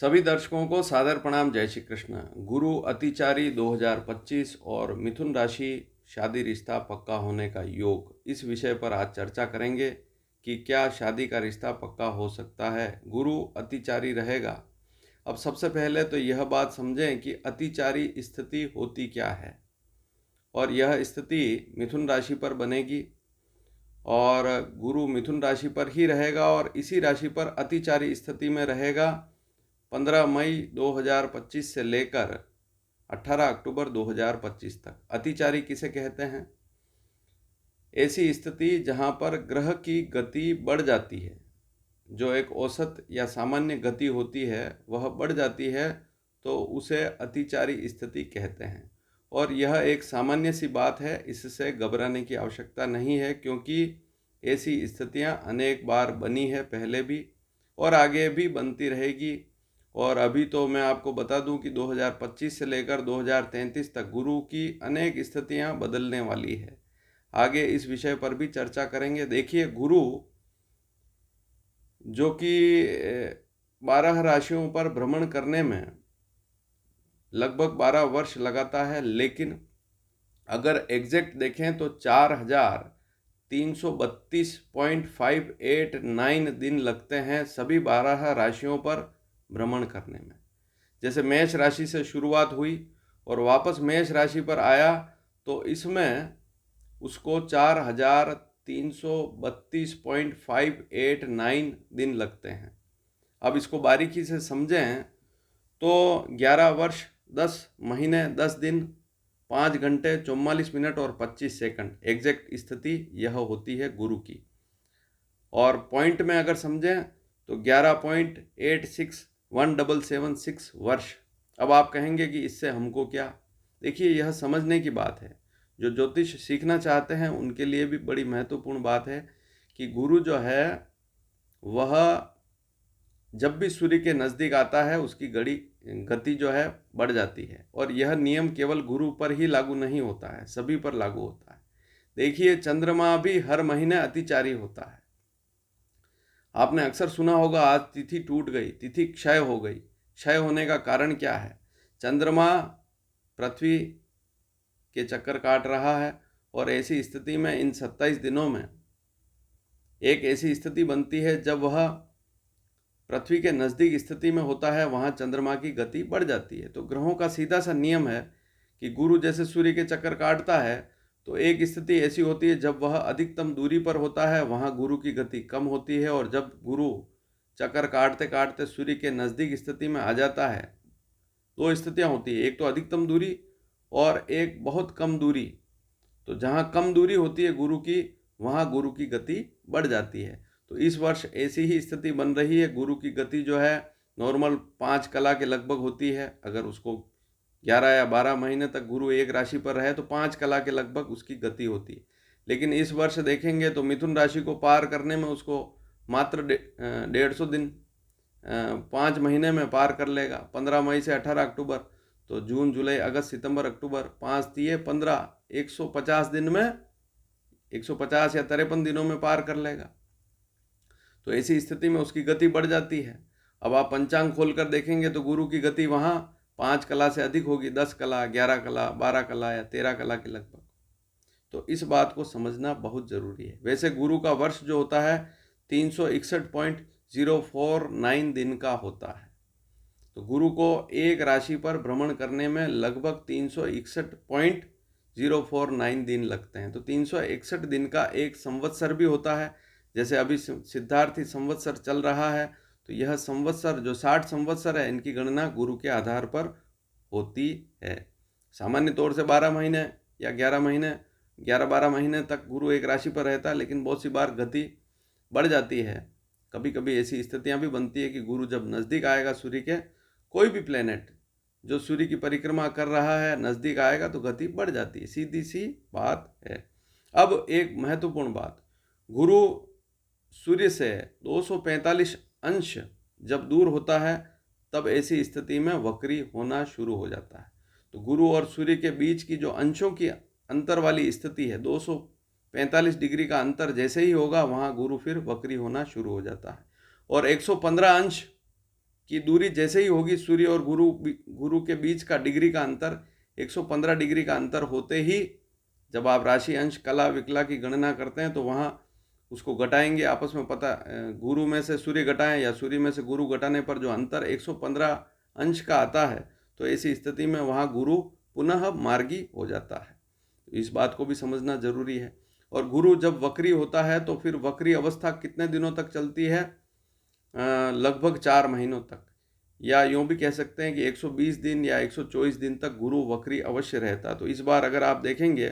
सभी दर्शकों को सादर प्रणाम। जय श्री कृष्ण। गुरु अतिचारी 2025 और मिथुन राशि शादी रिश्ता पक्का होने का योग, इस विषय पर आज चर्चा करेंगे कि क्या शादी का रिश्ता पक्का हो सकता है। गुरु अतिचारी रहेगा। अब सबसे पहले तो यह बात समझें कि अतिचारी स्थिति होती क्या है, और यह स्थिति मिथुन राशि पर बनेगी और गुरु मिथुन राशि पर ही रहेगा और इसी राशि पर अतिचारी स्थिति में रहेगा 15 मई 2025 से लेकर 18 अक्टूबर 2025 तक। अतिचारी किसे कहते हैं? ऐसी स्थिति जहां पर ग्रह की गति बढ़ जाती है, जो एक औसत या सामान्य गति होती है वह बढ़ जाती है, तो उसे अतिचारी स्थिति कहते हैं। और यह एक सामान्य सी बात है, इससे घबराने की आवश्यकता नहीं है, क्योंकि ऐसी स्थितियां अनेक बार बनी है पहले भी और आगे भी बनती रहेगी। और अभी तो मैं आपको बता दूं कि 2025 से लेकर 2033 तक गुरु की अनेक स्थितियां बदलने वाली है। आगे इस विषय पर भी चर्चा करेंगे। देखिए, गुरु जो कि 12 राशियों पर भ्रमण करने में लगभग 12 वर्ष लगाता है, लेकिन अगर एग्जैक्ट देखें तो 4332.589 दिन लगते हैं सभी 12 राशियों पर भ्रमण करने में। जैसे मेष राशि से शुरुआत हुई और वापस मेष राशि पर आया, तो इसमें उसको 4332.589 दिन लगते हैं। अब इसको बारीकी से समझें तो 11 वर्ष 10 महीने 10 दिन 5 घंटे 44 मिनट और 25 सेकंड एग्जैक्ट स्थिति यह होती है गुरु की। और पॉइंट में अगर समझें तो 11.861776 वर्ष। अब आप कहेंगे कि इससे हमको क्या? देखिए, यह समझने की बात है, जो ज्योतिष सीखना चाहते हैं उनके लिए भी बड़ी महत्वपूर्ण बात है कि गुरु जो है वह जब भी सूर्य के नज़दीक आता है उसकी गति जो है बढ़ जाती है। और यह नियम केवल गुरु पर ही लागू नहीं होता है, सभी पर लागू होता है। देखिए, चंद्रमा भी हर महीने अतिचारी होता है। आपने अक्सर सुना होगा, आज तिथि टूट गई, तिथि क्षय हो गई। क्षय होने का कारण क्या है? चंद्रमा पृथ्वी के चक्कर काट रहा है और ऐसी स्थिति में इन 27 दिनों में एक ऐसी स्थिति बनती है जब वह पृथ्वी के नज़दीक स्थिति में होता है, वहाँ चंद्रमा की गति बढ़ जाती है। तो ग्रहों का सीधा सा नियम है कि गुरु जैसे सूर्य के चक्कर काटता है, तो एक स्थिति ऐसी होती है जब वह अधिकतम दूरी पर होता है, वहाँ गुरु की गति कम होती है। और जब गुरु चक्कर काटते काटते सूर्य के नज़दीक स्थिति में आ जाता है, दो स्थितियाँ होती है, एक तो अधिकतम दूरी और एक बहुत कम दूरी। तो जहाँ कम दूरी होती है गुरु की, वहाँ गुरु की गति बढ़ जाती है। तो इस वर्ष ऐसी ही स्थिति बन रही है। गुरु की गति जो है नॉर्मल 5 कला के लगभग होती है। अगर उसको 11 या 12 महीने तक गुरु एक राशि पर रहे तो 5 कला के लगभग उसकी गति होती है। लेकिन इस वर्ष देखेंगे तो मिथुन राशि को पार करने में उसको मात्र 150 दिन 5 महीने में पार कर लेगा। 15 मई से 18 अक्टूबर, तो जून जुलाई अगस्त सितंबर अक्टूबर, 5 दिए 15, 150 दिन में 150 या 53 दिनों में पार कर लेगा। तो ऐसी स्थिति में उसकी गति बढ़ जाती है। अब आप पंचांग खोलकर देखेंगे तो गुरु की गति वहाँ 5 कला से अधिक होगी, 10 कला, 11 कला, 12 कला या 13 कला के लगभग। तो इस बात को समझना बहुत ज़रूरी है। वैसे गुरु का वर्ष जो होता है 361.049 दिन का होता है। तो गुरु को एक राशि पर भ्रमण करने में लगभग 361.049 दिन लगते हैं। तो 361 दिन का एक संवत्सर भी होता है। जैसे अभी सिद्धार्थी संवत्सर चल रहा है, तो यह संवत्सर जो 60 संवत्सर है, इनकी गणना गुरु के आधार पर होती है। सामान्य तौर से 12 महीने या 11-12 महीने तक गुरु एक राशि पर रहता है, लेकिन बहुत सी बार गति बढ़ जाती है। कभी कभी ऐसी स्थितियां भी बनती है कि गुरु जब नज़दीक आएगा सूर्य के, कोई भी प्लेनेट जो सूर्य की परिक्रमा कर रहा है नज़दीक आएगा तो गति बढ़ जाती है। सीधी सी बात है। अब एक महत्वपूर्ण बात, गुरु सूर्य से 245 अंश जब दूर होता है, तब ऐसी स्थिति में वक्री होना शुरू हो जाता है। तो गुरु और सूर्य के बीच की जो अंशों की अंतर वाली स्थिति है, 245 डिग्री का अंतर जैसे ही होगा, वहाँ गुरु फिर वक्री होना शुरू हो जाता है। और 115 अंश कि दूरी जैसे ही होगी, सूर्य और गुरु के बीच का डिग्री का अंतर 115 डिग्री का अंतर होते ही, जब आप राशि अंश कला विकला की गणना करते हैं तो वहाँ उसको घटाएंगे आपस में, पता गुरु में से सूर्य घटाएं या सूर्य में से गुरु घटाने पर जो अंतर 115 अंश का आता है, तो ऐसी स्थिति में वहाँ गुरु पुनः मार्गी हो जाता है। इस बात को भी समझना जरूरी है। और गुरु जब वक्री होता है तो फिर वक्री अवस्था कितने दिनों तक चलती है? लगभग 4 महीनों तक, या यूँ भी कह सकते हैं कि 120 दिन या 124 दिन तक गुरु वक्री अवश्य रहता। तो इस बार अगर आप देखेंगे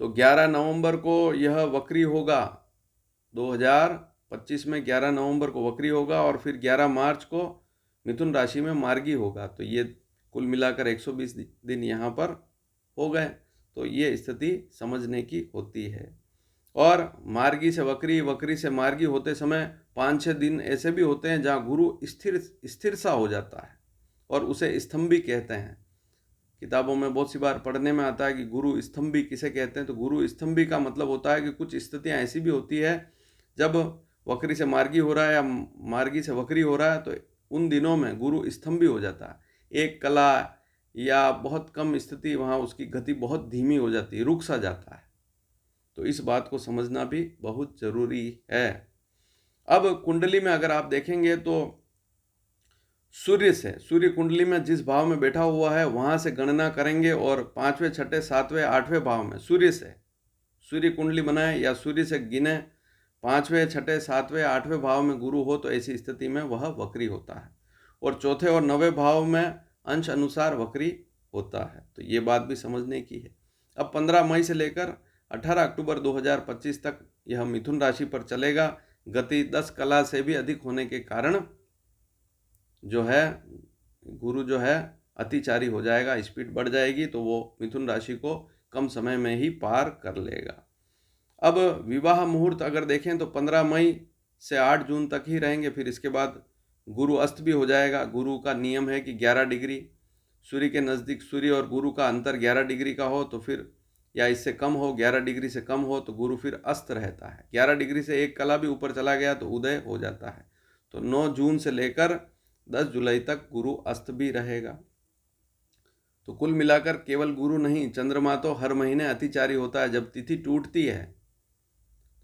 तो 11 नवंबर को यह वक्री होगा, 2025 में 11 नवंबर को वक्री होगा और फिर 11 मार्च को मिथुन राशि में मार्गी होगा। तो ये कुल मिलाकर 120 दिन यहाँ पर हो गए। तो ये स्थिति समझने की होती है। और मार्गी से वक्री, वक्री से मार्गी होते समय 5-6 दिन ऐसे भी होते हैं जहाँ गुरु स्थिर सा हो जाता है और उसे स्तंभी कहते हैं। किताबों में बहुत सी बार पढ़ने में आता है कि गुरु स्तंभी किसे कहते हैं। तो गुरु स्तंभी का मतलब होता है कि कुछ स्थितियाँ ऐसी भी होती है जब वक्री से मार्गी हो रहा है या मार्गी से वक्री हो रहा है, तो उन दिनों में गुरु स्तंभी हो जाता है। एक कला या बहुत कम स्थिति, वहाँ उसकी गति बहुत धीमी हो जाती है, रुक सा जाता है। तो इस बात को समझना भी बहुत जरूरी है। अब कुंडली में अगर आप देखेंगे तो सूर्य कुंडली में जिस भाव में बैठा हुआ है वहाँ से गणना करेंगे और 5वें, 6ठे, 7वें, 8वें भाव में सूर्य कुंडली बनाए या सूर्य से गिने 5वें, 6ठे, 7वें, 8वें भाव में गुरु हो तो ऐसी स्थिति में वह वक्री होता है। और चौथे और 9वें भाव में अंश अनुसार वक्री होता है। तो ये बात भी समझने की है। अब 15 मई से लेकर 18 अक्टूबर 2025 तक यह मिथुन राशि पर चलेगा। गति 10 कला से भी अधिक होने के कारण जो है गुरु जो है अतिचारी हो जाएगा, स्पीड बढ़ जाएगी, तो वो मिथुन राशि को कम समय में ही पार कर लेगा। अब विवाह मुहूर्त अगर देखें तो 15 मई से 8 जून तक ही रहेंगे, फिर इसके बाद गुरु अस्त भी हो जाएगा। गुरु का नियम है कि 11 डिग्री सूर्य के नज़दीक सूर्य और गुरु का अंतर 11 डिग्री का हो तो फिर, या इससे कम हो, 11 डिग्री से कम हो तो गुरु फिर अस्त रहता है। 11 डिग्री से एक कला भी ऊपर चला गया तो उदय हो जाता है। तो 9 जून से लेकर 10 जुलाई तक गुरु अस्त भी रहेगा। तो कुल मिलाकर केवल गुरु नहीं, चंद्रमा तो हर महीने अतिचारी होता है। जब तिथि टूटती है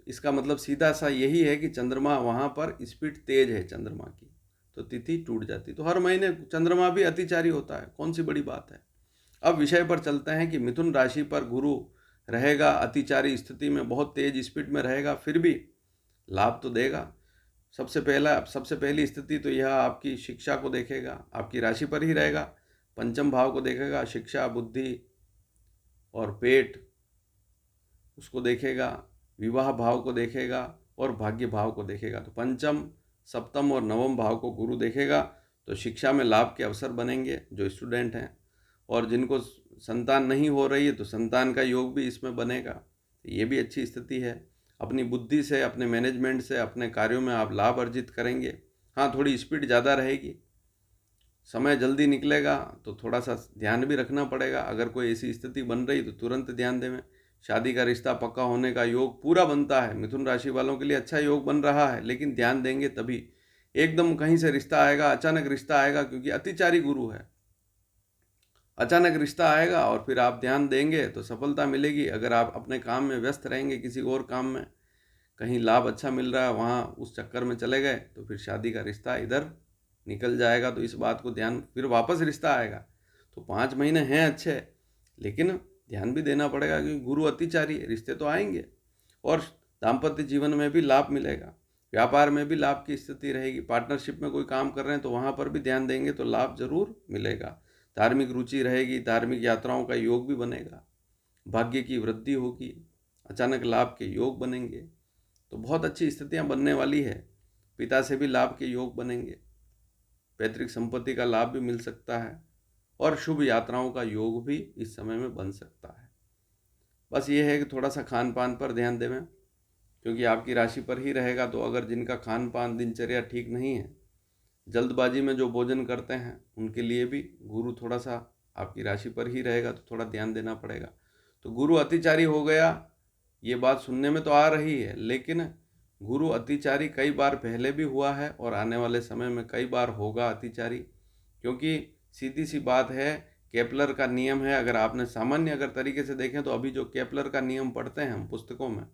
इसका मतलब सीधा सा यही है कि चंद्रमा वहाँ पर स्पीड तेज है चंद्रमा की, तो तिथि टूट जाती। तो हर महीने चंद्रमा भी अतिचारी होता है, कौन सी बड़ी बात है। अब विषय पर चलते हैं कि मिथुन राशि पर गुरु रहेगा, अतिचारी स्थिति में बहुत तेज स्पीड में रहेगा, फिर भी लाभ तो देगा। सबसे पहली स्थिति तो यह आपकी शिक्षा को देखेगा, आपकी राशि पर ही रहेगा, पंचम भाव को देखेगा, शिक्षा, बुद्धि और पेट उसको देखेगा, विवाह भाव को देखेगा और भाग्य भाव को देखेगा। तो पंचम, सप्तम और नवम भाव को गुरु देखेगा। तो शिक्षा में लाभ के अवसर बनेंगे जो स्टूडेंट हैं, और जिनको संतान नहीं हो रही है तो संतान का योग भी इसमें बनेगा। ये भी अच्छी स्थिति है। अपनी बुद्धि से, अपने मैनेजमेंट से, अपने कार्यों में आप लाभ अर्जित करेंगे। हाँ, थोड़ी स्पीड ज़्यादा रहेगी, समय जल्दी निकलेगा, तो थोड़ा सा ध्यान भी रखना पड़ेगा। अगर कोई ऐसी स्थिति बन रही तो तुरंत ध्यान देवें। शादी का रिश्ता पक्का होने का योग पूरा बनता है। मिथुन राशि वालों के लिए अच्छा योग बन रहा है, लेकिन ध्यान देंगे तभी। एकदम कहीं से रिश्ता आएगा, अचानक रिश्ता आएगा, क्योंकि अतिचारी गुरु है, अचानक रिश्ता आएगा और फिर आप ध्यान देंगे तो सफलता मिलेगी। अगर आप अपने काम में व्यस्त रहेंगे, किसी और काम में, कहीं लाभ अच्छा मिल रहा है वहाँ उस चक्कर में चले गए तो फिर शादी का रिश्ता इधर निकल जाएगा। तो इस बात को ध्यान, फिर वापस रिश्ता आएगा। तो 5 महीने हैं अच्छे, लेकिन ध्यान भी देना पड़ेगा क्योंकि गुरु अतिचारी है। रिश्ते तो आएंगे और दाम्पत्य जीवन में भी लाभ मिलेगा, व्यापार में भी लाभ की स्थिति रहेगी। पार्टनरशिप में कोई काम कर रहे हैं तो वहाँ पर भी ध्यान देंगे तो लाभ जरूर मिलेगा। धार्मिक रुचि रहेगी, धार्मिक यात्राओं का योग भी बनेगा, भाग्य की वृद्धि होगी, अचानक लाभ के योग बनेंगे। तो बहुत अच्छी स्थितियाँ बनने वाली है। पिता से भी लाभ के योग बनेंगे, पैतृक संपत्ति का लाभ भी मिल सकता है और शुभ यात्राओं का योग भी इस समय में बन सकता है। बस ये है कि थोड़ा सा खान पान पर ध्यान देवें, क्योंकि आपकी राशि पर ही रहेगा। तो अगर जिनका खान पान दिनचर्या ठीक नहीं है, जल्दबाजी में जो भोजन करते हैं, उनके लिए भी गुरु थोड़ा सा आपकी राशि पर ही रहेगा, तो थोड़ा ध्यान देना पड़ेगा। तो गुरु अतिचारी हो गया, ये बात सुनने में तो आ रही है, लेकिन गुरु अतिचारी कई बार पहले भी हुआ है और आने वाले समय में कई बार होगा अतिचारी, क्योंकि सीधी सी बात है, केपलर का नियम है। अगर आपने सामान्य अगर तरीके से देखें तो अभी जो केपलर का नियम पढ़ते हैं हम पुस्तकों में,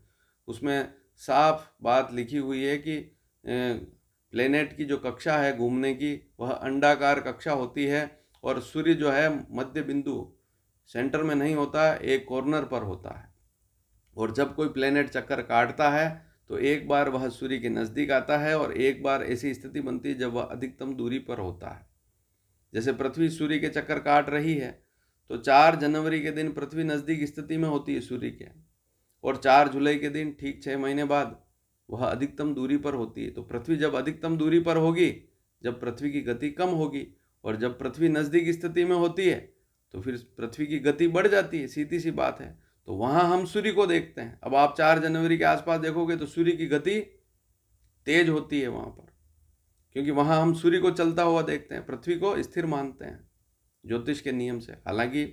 उसमें साफ बात लिखी हुई है कि प्लेनेट की जो कक्षा है घूमने की, वह अंडाकार कक्षा होती है और सूर्य जो है मध्य बिंदु सेंटर में नहीं होता, एक कॉर्नर पर होता है। और जब कोई प्लेनेट चक्कर काटता है तो एक बार वह सूर्य के नज़दीक आता है और एक बार ऐसी स्थिति बनती है जब वह अधिकतम दूरी पर होता है। जैसे पृथ्वी सूर्य के चक्कर काट रही है तो 4 जनवरी के दिन पृथ्वी नज़दीक स्थिति में होती है सूर्य के, और 4 जुलाई के दिन ठीक 6 महीने बाद वह अधिकतम दूरी पर होती है। तो पृथ्वी जब अधिकतम दूरी पर होगी, जब पृथ्वी की गति कम होगी, और जब पृथ्वी नज़दीक स्थिति में होती है तो फिर पृथ्वी की गति बढ़ जाती है, सीधी सी बात है। तो वहाँ हम सूर्य को देखते हैं। अब आप 4 जनवरी के आसपास देखोगे तो सूर्य की गति तेज होती है वहाँ पर, क्योंकि वहाँ हम सूर्य को चलता हुआ देखते हैं, पृथ्वी को स्थिर मानते हैं ज्योतिष के नियम से। हालांकि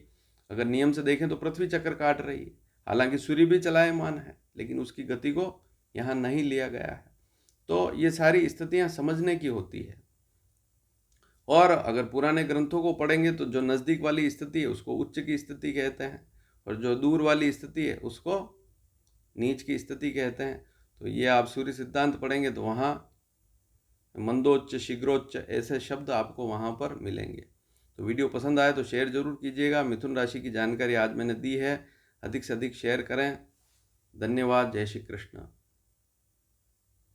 अगर नियम से देखें तो पृथ्वी चक्कर काट रही है, हालांकि सूर्य भी चलायमान है, लेकिन उसकी गति को यहाँ नहीं लिया गया है। तो ये सारी स्थितियाँ समझने की होती है। और अगर पुराने ग्रंथों को पढ़ेंगे तो जो नज़दीक वाली स्थिति है उसको उच्च की स्थिति कहते हैं, और जो दूर वाली स्थिति है उसको नीच की स्थिति कहते हैं। तो ये आप सूर्य सिद्धांत पढ़ेंगे तो वहाँ मंदोच्च, शीघ्रोच्च ऐसे शब्द आपको वहाँ पर मिलेंगे। तो वीडियो पसंद आए तो शेयर जरूर कीजिएगा। मिथुन राशि की जानकारी आज मैंने दी है, अधिक से अधिक शेयर करें। धन्यवाद। जय श्री कृष्ण।